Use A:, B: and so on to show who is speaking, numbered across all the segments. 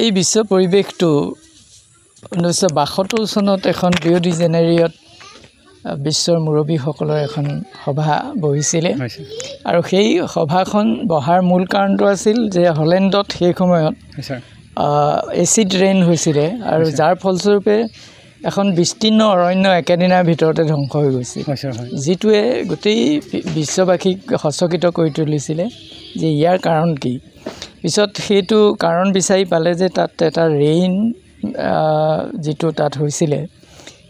A: এই বিশ্ব পৰিৱেশটো 1972 চনত এখন ৰিঅ' ডি জেনেৰিঅ'ত বিশ্বৰ মুৰব্বীসকলৰ এখন সভা বহিছিলে আৰু সেই সভাখন বহাৰ মূল কাৰণটো আছিল যে হলেণ্ডত সেই সময়ত এচিড ৰেইন হৈছিলে আৰু যাৰ ফলস্বৰূপে এখন বিস্তীৰ্ণ অৰণ্য একেদিনাৰ ভিতৰতে ধ্বংস হৈ গৈছিল যিটোৱে গোটেই বিশ্ববাসীক সচকিত কৰি তুলিছিলে যে ইয়াৰ কাৰণ কি পিছত সেইটো কাৰণ বিচাৰি পালে যে তাত এটা ৰেইন যেটো তাত হৈছিলে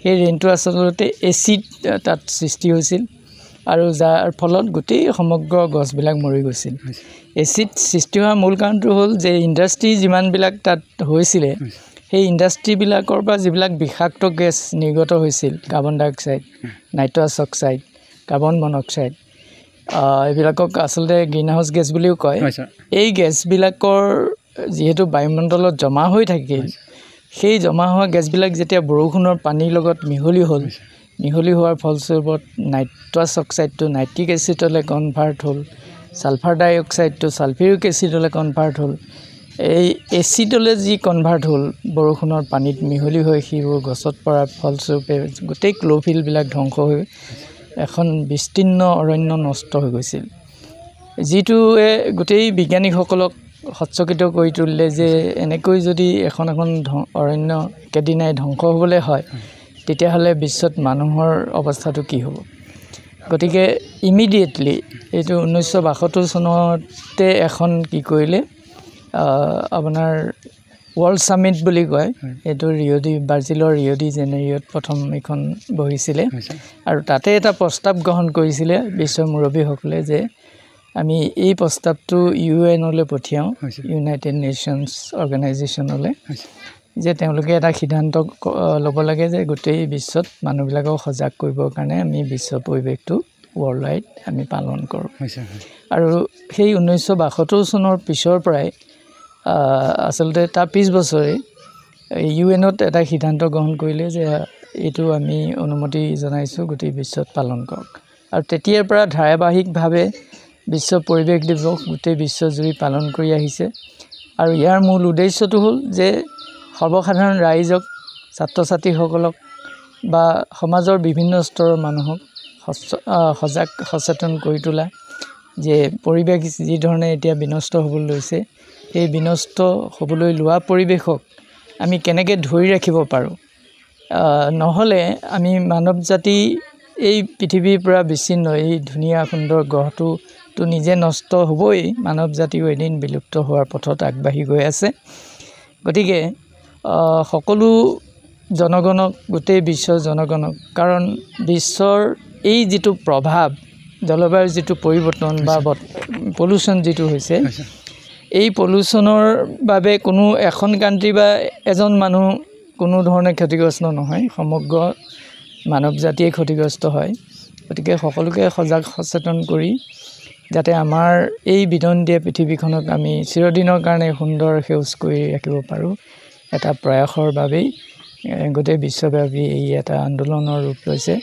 A: সেই ৰেইনটো আচলতে এচিড তাত সৃষ্টি হৈছিল আৰু যাৰ ফলত গোটেই সমগ্ৰ গছবিলাক মৰি গৈছিল এচিড সৃষ্টি হোৱাৰ মূল কাৰণটো হ'ল যে ইণ্ডাষ্ট্ৰি যিমানবিলাক তাত হৈছিলে সেই ইণ্ডাষ্ট্ৰিবিলাকৰ পৰা যিবিলাক বিষাক্ত গেছ নিৰ্গত হৈছিল carbon dioxide nitrous oxide carbon monoxide এইবিলাকক আচলতে গ্ৰীণ হাউচ গেছ বুলিও কয় এই গেছবিলাকৰ যেহেতু বায়ুমণ্ডলত জমা হৈ থাকিল সেই জমা হোৱা গেছবিলাক যেতিয়া বৰষুণৰ পানীৰ লগত মিহলি হোৱাৰ ফলস্বৰূপত নাইট্ৰাছ অক্সাইডটো নাইট্ৰিক এচিডলৈ কনভাৰ্ট হ'ল সালফাৰ ডাই অক্সাইডটো সালফিউৰিক এচিডলৈ কনভাৰ্ট হ'ল এই এচিডলৈ যি কনভাৰ্ট হ'ল বৰষুণৰ পানীত মিহলি হৈ সেইবোৰ গছত পৰাৰ ফলস্বৰূপে গোটেই ক্ল'ফিলবিলাক ধ্বংস হৈ এখন বিস্তীৰ্ণ অৰণ্য নষ্ট হৈ গৈছিল যিটোৱে গোটেই বিজ্ঞানীসকলক সচকিত কৰি তুলিলে যে এনেকৈ যদি এখন অৰণ্য একেদিনাই ধ্বংস হ'বলৈ হয় তেতিয়াহ'লে বিশ্বত মানুহৰ অৱস্থাটো কি হ'ব গতিকে ইমিডিয়েটলি এইটো 1972 চনতে এখন কি কৰিলে আপোনাৰ ৱৰ্ল্ড সামিট বুলি কয় এইটো ব্ৰাজিলৰ ৰিঅ' ডি জেনেৰিঅ'ত প্ৰথম এখন বহিছিলে আৰু তাতে এটা প্ৰস্তাৱ গ্ৰহণ কৰিছিলে বিশ্বৰ মুৰব্বীসকলে যে আমি এই প্ৰস্তাৱটো ইউএনলৈ পঠিয়াওঁ ইউনাইটেড নেশ্যনছ অৰ্গেনাইজেশ্যনলৈ যে তেওঁলোকে এটা সিদ্ধান্ত ল'ব লাগে যে গোটেই বিশ্বত মানুহবিলাকক সজাগ কৰিবৰ কাৰণে আমি বিশ্ব পৰিৱেশটো ৱৰ্ল্ড ৱাইড আমি পালন কৰোঁ আৰু সেই 1972 চনৰ পিছৰ পৰাই আচলতে তাৰ পিছ বছৰে ইউএনত এটা সিদ্ধান্ত গ্ৰহণ কৰিলে যে এইটো আমি অনুমতি জনাইছোঁ গোটেই বিশ্বত পালন কৰক আৰু তেতিয়াৰ পৰা ধাৰাবাহিকভাৱে বিশ্ব পৰিৱেশ দিৱস গোটেই বিশ্বজুৰি পালন কৰি আহিছে আৰু ইয়াৰ মূল উদ্দেশ্যটো হ'ল যে সৰ্বসাধাৰণ ৰাইজক ছাত্ৰ ছাত্ৰীসকলক বা সমাজৰ বিভিন্ন স্তৰৰ মানুহক সচেতন কৰি তোলা যে পৰিৱেশ যি ধৰণে এতিয়া বিনষ্ট হ'বলৈ লৈছে এই বিনষ্ট হ'বলৈ লোৱা পৰিৱেশক আমি কেনেকৈ ধৰি ৰাখিব পাৰোঁ নহ'লে আমি মানৱ জাতি এই পৃথিৱীৰ পৰা বিচ্ছিন্ন এই ধুনীয়া সুন্দৰ গ্ৰহটো নিজে নষ্ট হ'বই মানৱ জাতিও এদিন বিলুপ্ত হোৱাৰ পথত আগবাঢ়ি গৈ আছে গতিকে সকলো জনগণক গোটেই বিশ্বৰ জনগণক কাৰণ বিশ্বৰ এই যিটো প্ৰভাৱ জলবায়ুৰ যিটো পৰিৱৰ্তন বা পলিউশ্যন যিটো হৈছে এই পলিউশ্যনৰ বাবে কোনো এখন কাণ্ট্ৰি বা এজন মানুহ কোনো ধৰণে ক্ষতিগ্ৰস্ত নহয় সমগ্ৰ মানৱ জাতিয়ে ক্ষতিগ্ৰস্ত হয় গতিকে সকলোকে সচেতন কৰি যাতে আমাৰ এই বিনন্দীয় পৃথিৱীখনক আমি চিৰদিনৰ কাৰণে সুন্দৰ সেউজ কৰি ৰাখিব পাৰোঁ এটা প্ৰয়াসৰ বাবেই গোটেই বিশ্বব্যাপী এই এটা আন্দোলনৰ ৰূপ লৈছে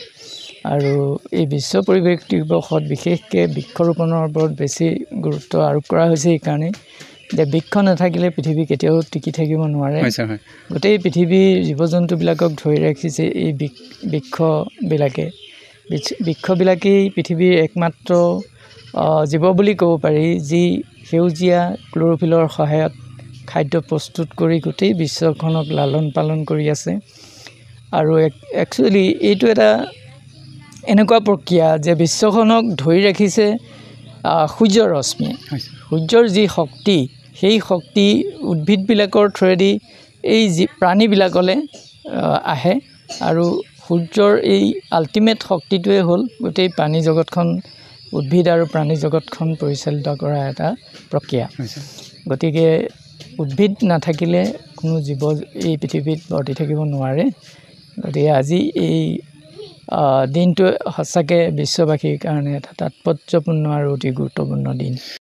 A: আৰু এই বিশ্ব পৰিৱেশ দিৱসত বিশেষকৈ বৃক্ষৰোপণৰ ওপৰত বেছি গুৰুত্ব আৰোপ কৰা হৈছে এইকাৰণে যে বৃক্ষ নাথাকিলে পৃথিৱী কেতিয়াও টিকি থাকিব নোৱাৰে গোটেই পৃথিৱীৰ জীৱ জন্তুবিলাকক ধৰি ৰাখিছে এই বৃক্ষবিলাকেই পৃথিৱীৰ একমাত্ৰ জীৱ বুলি ক'ব পাৰি যি সেউজীয়া ক্ল'ৰ'ফিলৰ সহায়ত খাদ্য প্ৰস্তুত কৰি গোটেই বিশ্বখনক লালন পালন কৰি আছে আৰু একচুৱেলি এইটো এটা এনেকুৱা প্ৰক্ৰিয়া যে বিশ্বখনক ধৰি ৰাখিছে সূৰ্যৰ ৰশ্মিয়ে সূৰ্যৰ যি শক্তি সেই শক্তি উদ্ভিদবিলাকৰ থ্ৰুৱেদি এই প্ৰাণীবিলাকলৈ আহে আৰু সূৰ্যৰ এই আল্টিমেট শক্তিটোৱে হ'ল গোটেই প্ৰাণী জগতখন উদ্ভিদ আৰু প্ৰাণী জগতখন পৰিচালিত কৰা এটা প্ৰক্ৰিয়া গতিকে উদ্ভিদ নাথাকিলে কোনো জীৱ এই পৃথিৱীত বৰ্তি থাকিব নোৱাৰে গতিকে আজি এই দিনটো সঁচাকৈ বিশ্ববাসীৰ কাৰণে এটা তাৎপৰ্যপূৰ্ণ আৰু অতি গুৰুত্বপূৰ্ণ দিন